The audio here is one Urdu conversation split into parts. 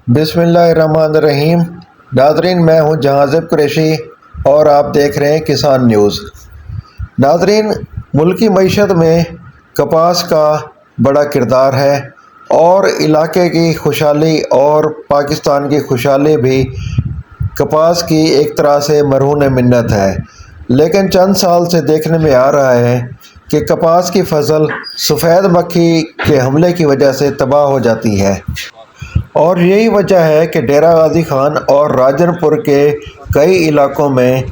بسم اللہ الرحمن الرحیم۔ ناظرین، میں ہوں جہازب قریشی اور آپ دیکھ رہے ہیں کسان نیوز۔ ناظرین، ملکی معیشت میں کپاس کا بڑا کردار ہے اور علاقے کی خوشحالی اور پاکستان کی خوشحالی بھی کپاس کی ایک طرح سے مرہون منت ہے، لیکن چند سال سے دیکھنے میں آ رہا ہے کہ کپاس کی فصل سفید مکھی کے حملے کی وجہ سے تباہ ہو جاتی ہے، اور یہی وجہ ہے کہ ڈیرہ غازی خان اور راجن پور کے کئی علاقوں میں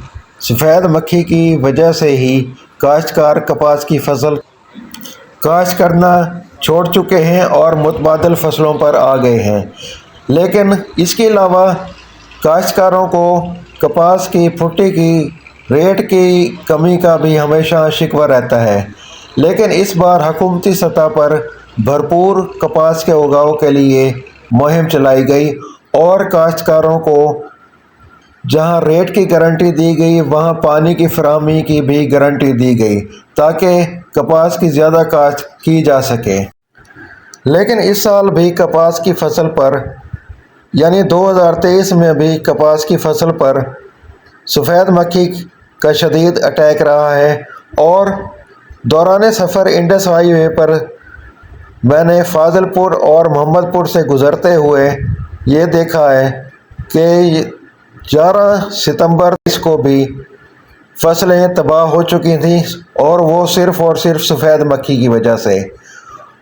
سفید مکھی کی وجہ سے ہی کاشتکار کپاس کی فصل کاشت کرنا چھوڑ چکے ہیں اور متبادل فصلوں پر آ گئے ہیں۔ لیکن اس کے علاوہ کاشتکاروں کو کپاس کی پھٹی کی ریٹ کی کمی کا بھی ہمیشہ شکوہ رہتا ہے، لیکن اس بار حکومتی سطح پر بھرپور کپاس کے اگاؤ کے لیے مہم چلائی گئی اور کاشتکاروں کو جہاں ریٹ کی گارنٹی دی گئی وہاں پانی کی فراہمی کی بھی گارنٹی دی گئی تاکہ کپاس کی زیادہ کاشت کی جا سکے۔ لیکن اس سال بھی کپاس کی فصل پر یعنی 2023 میں بھی کپاس کی فصل پر سفید مکھی کا شدید اٹیک رہا ہے، اور دوران سفر انڈس ہائی وے پر میں نے فاضل پور اور محمد پور سے گزرتے ہوئے یہ دیکھا ہے کہ 11 ستمبر کو بھی فصلیں تباہ ہو چکی تھیں، اور وہ صرف سفید مکھی کی وجہ سے،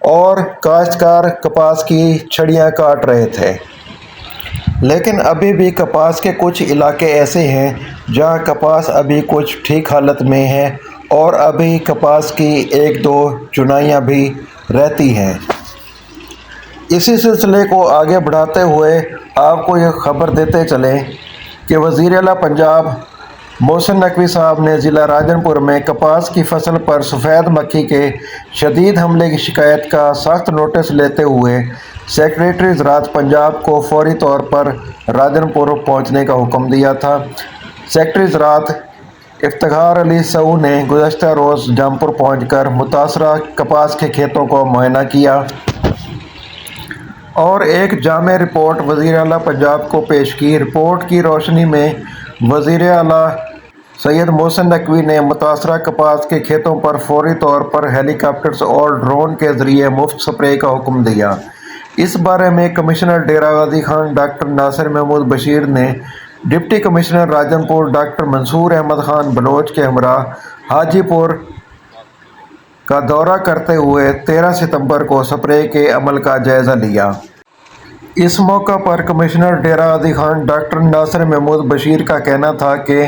اور کاشتکار کپاس کی چھڑیاں کاٹ رہے تھے۔ لیکن ابھی بھی کپاس کے کچھ علاقے ایسے ہیں جہاں کپاس ابھی کچھ ٹھیک حالت میں ہے اور ابھی کپاس کی ایک دو چنائیاں بھی رہتی ہیں۔ اسی سلسلے کو آگے بڑھاتے ہوئے آپ کو یہ خبر دیتے چلیں کہ وزیر اعلیٰ پنجاب محسن نقوی صاحب نے ضلع راجن پور میں کپاس کی فصل پر سفید مکھی کے شدید حملے کی شکایت کا سخت نوٹس لیتے ہوئے سیکریٹری زراعت پنجاب کو فوری طور پر راجن پور پہنچنے کا حکم دیا تھا۔ سیکریٹری زراعت افتخار علی سعو نے گزشتہ روز جامپور پہنچ کر متاثرہ کپاس کے کھیتوں کو معائنہ کیا اور ایک جامع رپورٹ وزیر اعلیٰ پنجاب کو پیش کی۔ رپورٹ کی روشنی میں وزیر اعلیٰ سید محسن نقوی نے متاثرہ کپاس کے کھیتوں پر فوری طور پر ہیلی کاپٹرز اور ڈرون کے ذریعے مفت سپرے کا حکم دیا۔ اس بارے میں کمشنر ڈیرہ غازی خان ڈاکٹر ناصر محمود بشیر نے ڈپٹی کمشنر راجن پور ڈاکٹر منصور احمد خان بلوچ کے ہمراہ حاجی پور کا دورہ کرتے ہوئے 13 ستمبر کو سپرے کے عمل کا جائزہ لیا۔ اس موقع پر کمشنر ڈیرہ غازی خان ڈاکٹر ناصر محمود بشیر کا کہنا تھا کہ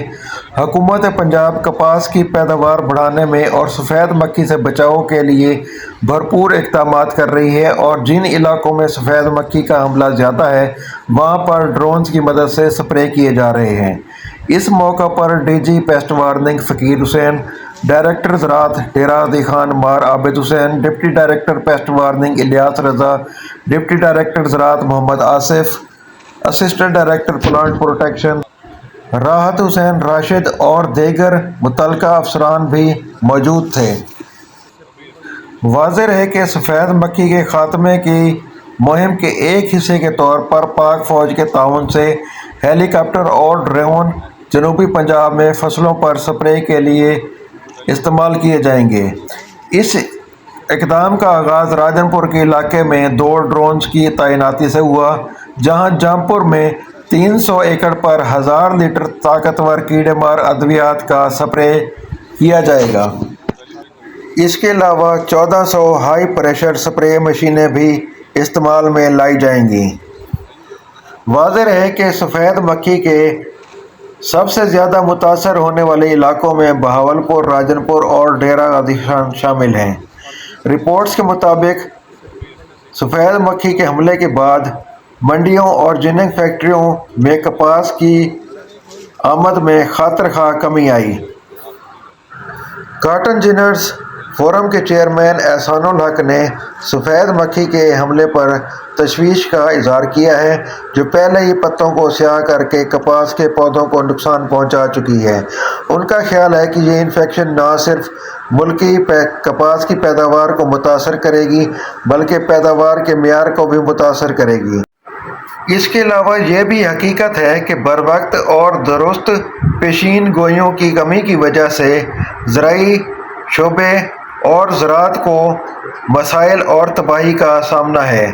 حکومت پنجاب کپاس کی پیداوار بڑھانے میں اور سفید مکھی سے بچاؤ کے لیے بھرپور اقدامات کر رہی ہے، اور جن علاقوں میں سفید مکھی کا حملہ زیادہ ہے وہاں پر ڈرونز کی مدد سے سپرے کیے جا رہے ہیں۔ اس موقع پر DG pest warning Faqir Hussain, director زراعت ڈیرہ غازی خان مار Abid Hussain, deputy director pest warning Ilyas Raza, deputy director زراعت Muhammad Asif, assistant director plant protection Rahat Hussain Rashid اور دیگر متعلقہ افسران بھی موجود تھے۔ واضح ہے کہ سفید مکھی کے خاتمے کی مہم کے ایک حصے کے طور پر پاک فوج کے تعاون سے ہیلی کاپٹر اور ڈرون جنوبی پنجاب میں فصلوں پر سپرے کے لیے استعمال کیے جائیں گے۔ اس اقدام کا آغاز راجن پور کے علاقے میں 2 ڈرونز کی تعیناتی سے ہوا، جہاں جامپور میں 300 ایکڑ پر 1000 لیٹر طاقتور کیڑے مار ادویات کا سپرے کیا جائے گا۔ اس کے علاوہ 1400 ہائی پریشر سپرے مشینیں بھی استعمال میں لائی جائیں گی۔ واضح ہے کہ سفید مکھی کے سب سے زیادہ متاثر ہونے والے علاقوں میں بہاولپور، راجن پور اور ڈیرہ غازی خان شامل ہیں۔ رپورٹس کے مطابق سفید مکھی کے حملے کے بعد منڈیوں اور جننگ فیکٹریوں میں کپاس کی آمد میں خاطر خواہ کمی آئی۔ کاٹن جنرز فورم کے چیئرمین احسان الحق نے سفید مکھی کے حملے پر تشویش کا اظہار کیا ہے، جو پہلے ہی پتوں کو سیاہ کر کے کپاس کے پودوں کو نقصان پہنچا چکی ہے۔ ان کا خیال ہے کہ یہ انفیکشن نہ صرف ملکی کپاس کی پیداوار کو متاثر کرے گی بلکہ پیداوار کے معیار کو بھی متاثر کرے گی۔ اس کے علاوہ یہ بھی حقیقت ہے کہ بروقت اور درست پیشین گوئیوں کی کمی کی وجہ سے زرعی شعبے اور زراعت کو مسائل اور تباہی کا سامنا ہے۔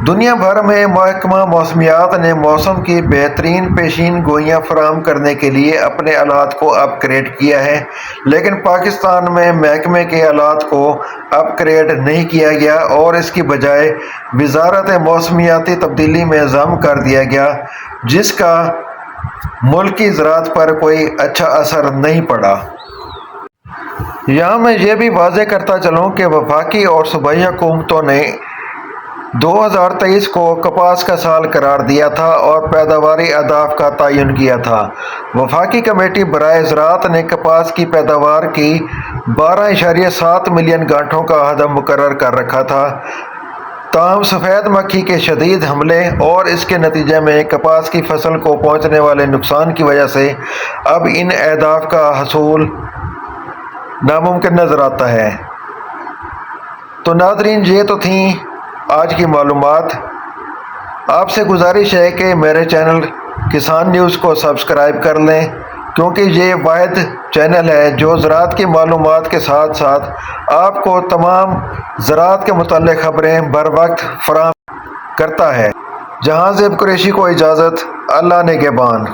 دنیا بھر میں محکمہ موسمیات نے موسم کی بہترین پیشین گوئیاں فراہم کرنے کے لیے اپنے آلات کو اپ گریڈ کیا ہے، لیکن پاکستان میں محکمے کے آلات کو اپ گریڈ نہیں کیا گیا اور اس کی بجائے وزارت موسمیاتی تبدیلی میں ضم کر دیا گیا، جس کا ملکی زراعت پر کوئی اچھا اثر نہیں پڑا۔ یہاں میں یہ بھی واضح کرتا چلوں کہ وفاقی اور صوبائی حکومتوں نے 2023 کو کپاس کا سال قرار دیا تھا اور پیداواری اہداف کا تعین کیا تھا۔ وفاقی کمیٹی برائے زراعت نے کپاس کی پیداوار کی 12.7 ملین گانٹھوں کا ہدف مقرر کر رکھا تھا، تاہم سفید مکھی کے شدید حملے اور اس کے نتیجے میں کپاس کی فصل کو پہنچنے والے نقصان کی وجہ سے اب ان اہداف کا حصول ناممکن نظر آتا ہے۔ تو ناظرین، یہ تو تھیں آج کی معلومات۔ آپ سے گزارش ہے کہ میرے چینل کسان نیوز کو سبسکرائب کر لیں، کیونکہ یہ واحد چینل ہے جو زراعت کی معلومات کے ساتھ ساتھ آپ کو تمام زراعت کے متعلق خبریں بر وقت فراہم کرتا ہے۔ جہاں زیب قریشی کو اجازت، اللہ نگہبان۔